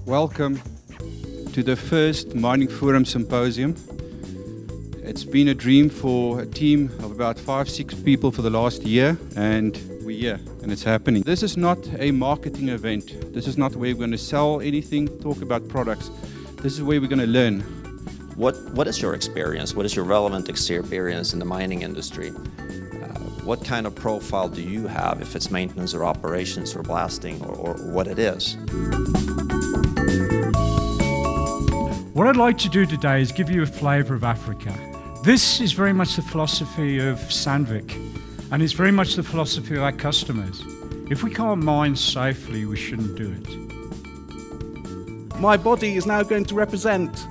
Welcome to the first Mining Forum Symposium. It's been a dream for a team of about 5-6 people for the last year, and we're here and it's happening. This is not a marketing event. This is not where we're going to sell anything, talk about products. This is where we're going to learn. What is your experience? What is your relevant experience in the mining industry? What kind of profile do you have, if it's maintenance or operations or blasting or what it is? What I'd like to do today is give you a flavour of Africa. This is very much the philosophy of Sandvik, and it's very much the philosophy of our customers. If we can't mine safely, we shouldn't do it. My body is now going to represent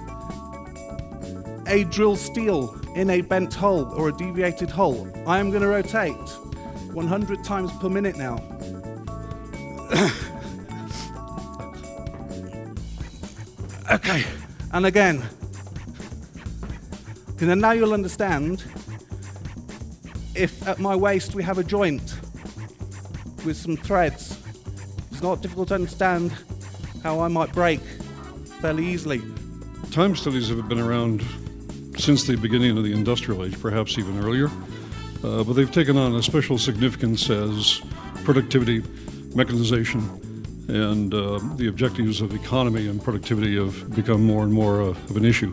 a drill steel in a bent hull or a deviated hull. I am going to rotate 100 times per minute now. Okay, and again. And then now you'll understand if at my waist we have a joint with some threads. It's not difficult to understand how I might break fairly easily. Time studies have been around since the beginning of the industrial age, perhaps even earlier, but they've taken on a special significance as productivity, mechanization, and the objectives of economy and productivity have become more and more of an issue.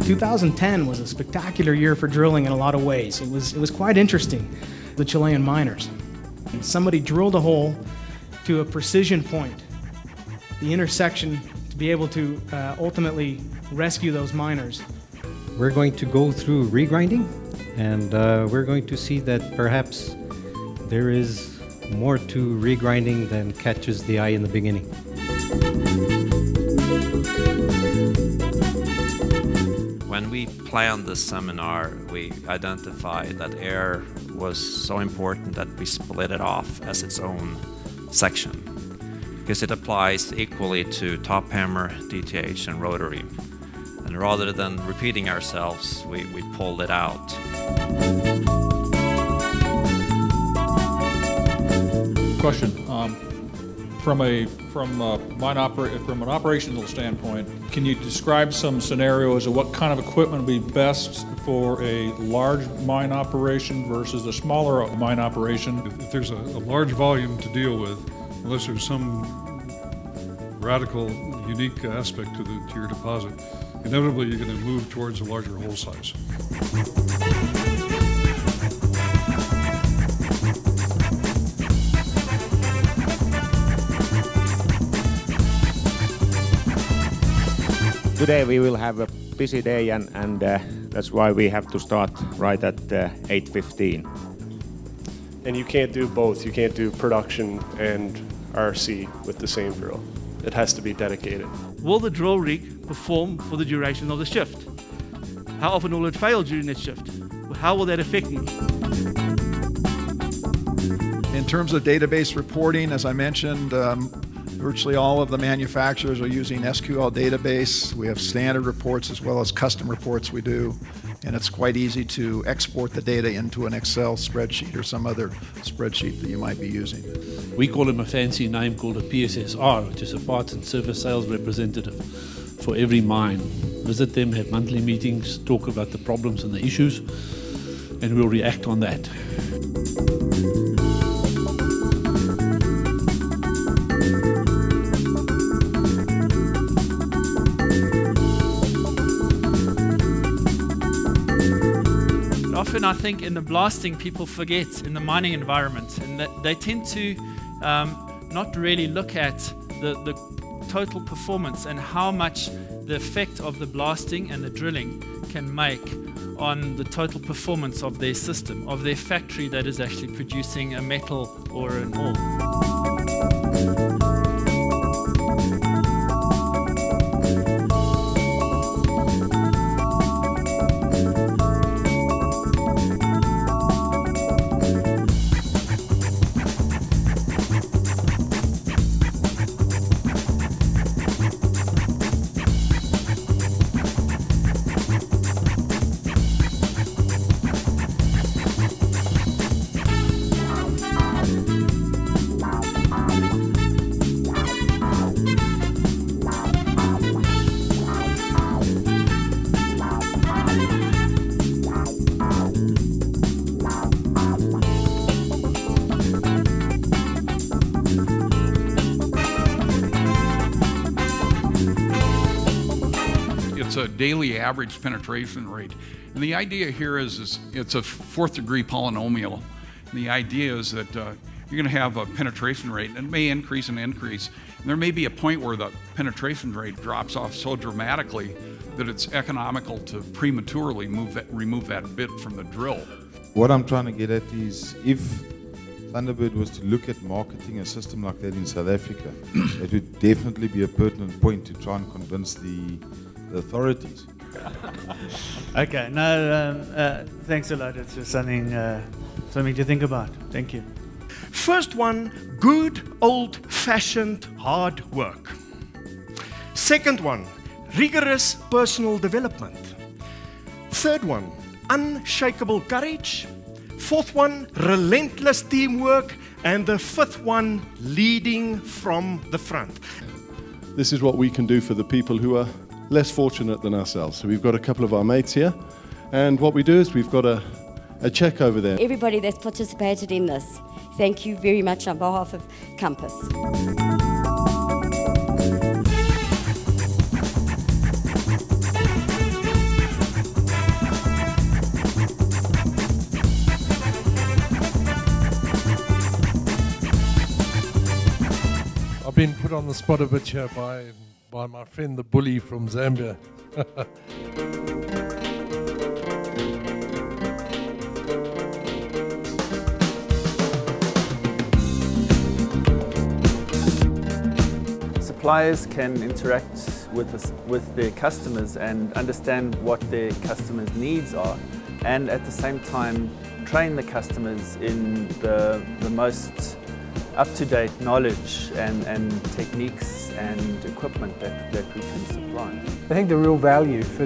2010 was a spectacular year for drilling in a lot of ways. It was quite interesting, the Chilean miners. Somebody drilled a hole to a precision point, the intersection, to be able to ultimately rescue those miners. We're going to go through regrinding, and we're going to see that perhaps there is more to regrinding than catches the eye in the beginning. When we planned this seminar, we identified that air was so important that we split it off as its own section, because it applies equally to top hammer, DTH, and rotary. And rather than repeating ourselves, we pulled it out. Question. From an operational standpoint, can you describe some scenarios of what kind of equipment would be best for a large mine operation versus a smaller mine operation? If there's a large volume to deal with, unless there's some radical, unique aspect to your deposit, inevitably you're going to move towards a larger hole size. Today we will have a busy day, and that's why we have to start right at 8:15. And you can't do both. You can't do production and RC with the same drill. It has to be dedicated. Will the drill rig perform for the duration of the shift? How often will it fail during that shift? How will that affect me? In terms of database reporting, as I mentioned, virtually all of the manufacturers are using SQL database. We have standard reports as well as custom reports we do, and it's quite easy to export the data into an Excel spreadsheet or some other spreadsheet that you might be using. We call them a fancy name called a PSSR, which is a parts and service sales representative for every mine. Visit them, have monthly meetings, talk about the problems and the issues, and we'll react on that. Often I think in the blasting people forget in the mining environment, and that they tend to not really look at the total performance and how much the effect of the blasting and the drilling can make on the total performance of their system, of their factory that is actually producing a metal or an ore. It's a daily average penetration rate. And the idea here is it's a fourth degree polynomial. And the idea is that you're going to have a penetration rate, and it may increase and increase. And there may be a point where the penetration rate drops off so dramatically that it's economical to prematurely remove that bit from the drill. What I'm trying to get at is, if Thunderbird was to look at marketing a system like that in South Africa, it would definitely be a pertinent point to try and convince the authorities. Okay, no, thanks a lot. It's just something to think about. Thank you. First one, good old-fashioned hard work. Second one, rigorous personal development. Third one, unshakable courage. Fourth one, relentless teamwork. And the fifth one, leading from the front. This is what we can do for the people who are less fortunate than ourselves. So we've got a couple of our mates here, and what we do is we've got a check over there. Everybody that's participated in this, thank you very much on behalf of Compass. I've been put on the spot a bit here by my friend the bully from Zambia. Suppliers can interact with their customers and understand what their customers' needs are, and at the same time train the customers in the most up-to-date knowledge and techniques and equipment that we can supply. I think the real value for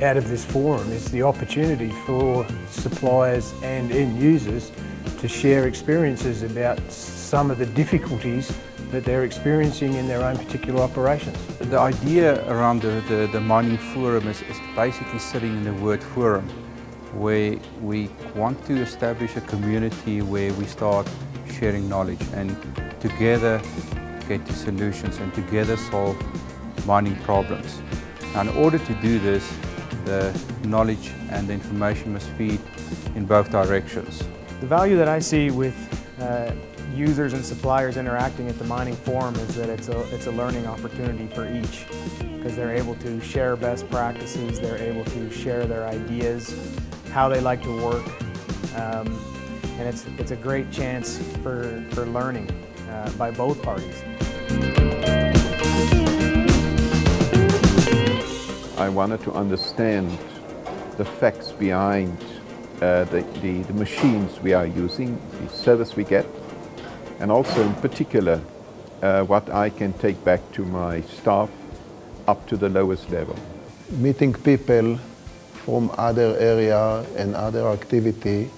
out of this forum is the opportunity for suppliers and end users to share experiences about some of the difficulties that they're experiencing in their own particular operations. The idea around the mining forum is basically sitting in the word forum, where we want to establish a community where we start sharing knowledge and together get to solutions and together solve mining problems. Now, in order to do this, the knowledge and the information must feed in both directions. The value that I see with users and suppliers interacting at the mining forum is that it's a learning opportunity for each, because they're able to share best practices, they're able to share their ideas, how they like to work, and it's a great chance for learning by both parties. I wanted to understand the facts behind the machines we are using, the service we get, and also in particular what I can take back to my staff up to the lowest level. Meeting people from other area and other activity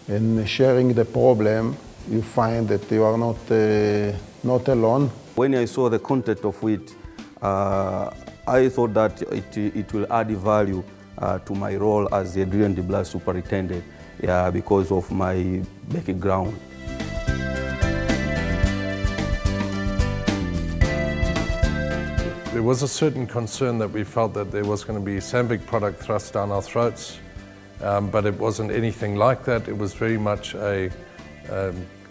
and sharing the problem, you find that you are not alone. When I saw the content of it, I thought that it will add value to my role as the drill and deblast superintendent, because of my background. There was a certain concern that we felt that there was going to be Sandvik product thrust down our throats, but it wasn't anything like that. It was very much a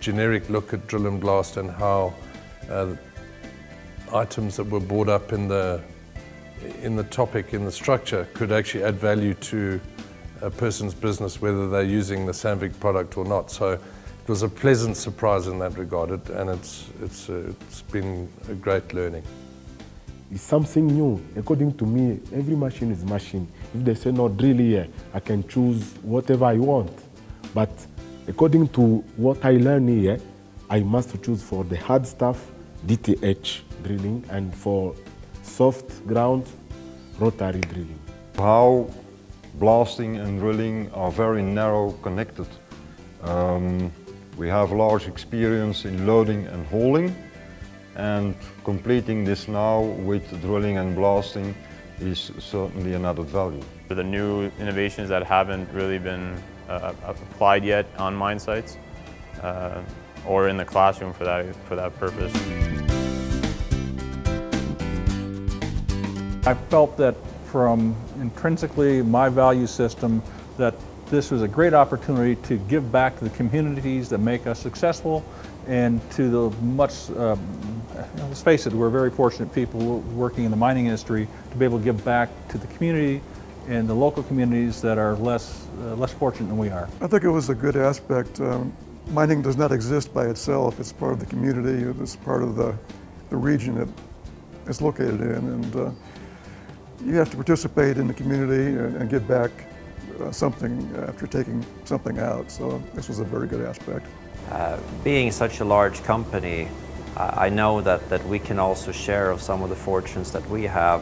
generic look at drill and blast and how items that were brought up in the topic, in the structure, could actually add value to a person's business, whether they're using the Sandvik product or not. So it was a pleasant surprise in that regard, and it's been a great learning. It's something new. According to me, every machine is machine. If they say no drill here, I can choose whatever I want. But according to what I learn here, I must choose for the hard stuff, DTH drilling, and for soft ground, rotary drilling. How blasting and drilling are very narrow connected. We have large experience in loading and hauling, and completing this now with drilling and blasting is certainly an added value. The new innovations that haven't really been applied yet on mine sites or in the classroom for that purpose. I felt that from intrinsically my value system that this was a great opportunity to give back to the communities that make us successful, and to the let's face it, we're very fortunate people working in the mining industry to be able to give back to the community and the local communities that are less fortunate than we are. I think it was a good aspect. Mining does not exist by itself. It's part of the community. It's part of the region that it's located in, and you have to participate in the community and give back something after taking something out. So this was a very good aspect. Being such a large company, I know that we can also share of some of the fortunes that we have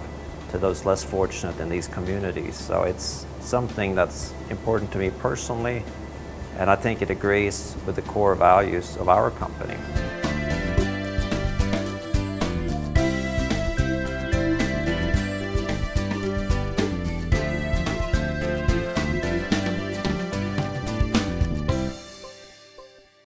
to those less fortunate in these communities. So it's something that's important to me personally, and I think it agrees with the core values of our company.